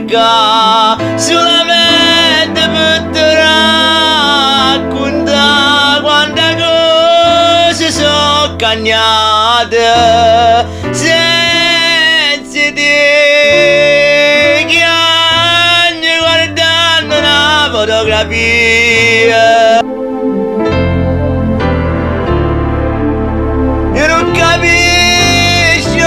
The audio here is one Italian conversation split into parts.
che solamente per te racconta quante cose sono cagnate senza te che ogni guardando una fotografia. E non capisco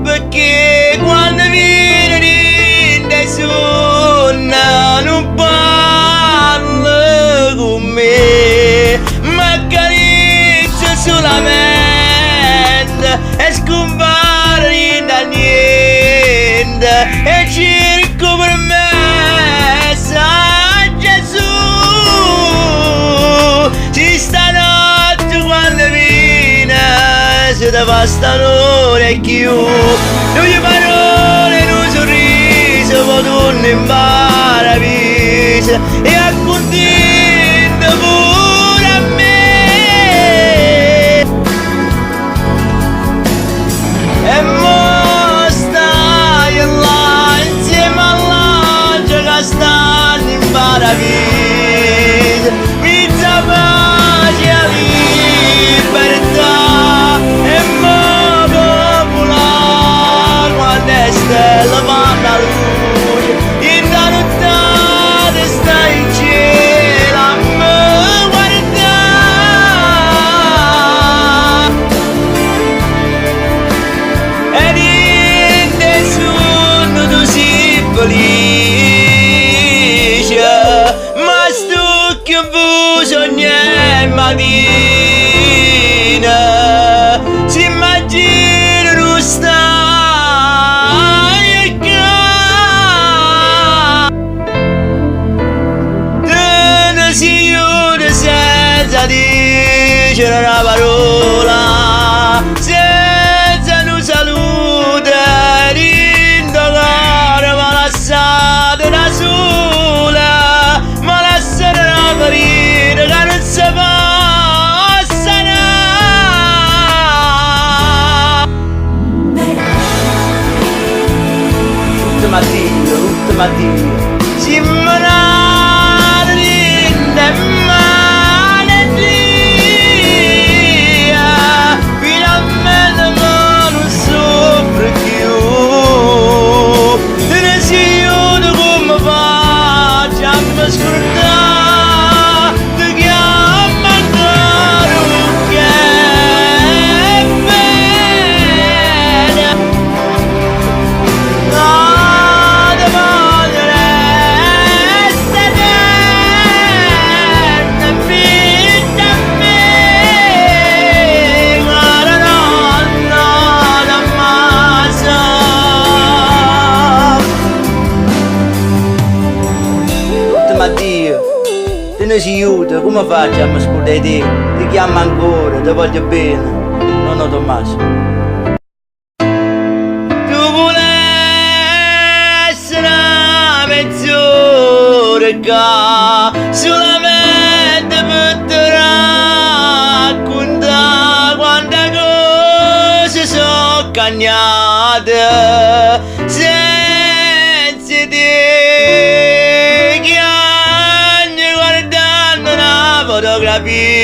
perché quando vieni in nessuno non parla con me, ma accarezza solamente e scompare da niente e cerco per me San Gesù. Ci stanotte quando viene se te bastano orecchie, non gli parole, un sorriso, ma torno in paradiso e accontento pure a me. E mo stai là insieme all'angelo che stanno in paradiso, pizza pace e libertà. E mo popolare quando è stella fanno la luce, in da nottata sta in cielo a me guardare. Ed in nessuno tu sei felice, ma sto che bisogna mattina si immagina non stai qua. Te ne si chiude senza dire una parola, senza un saluto, indagare ma lasciate da sola, ma lasciate una ferita che non si può sanare. Tutte mattine si manano in maledria, finalmente ma non soffro più. Te ne si aiuta come faccio a mi scordare, ti chiamo ancora che è bene. No, te voglio restare eterna, vita a me, guarda nonna da massa. Ma Dio, te ne si aiuta, come faccio a mi scordare te? Ti chiamo ancora, ti voglio bene, nonno Tommaso. Tu vuoi essere una mezz'ora che solamente per te racconta quante cose sono cagnate senza te che ogni guardando una fotografia.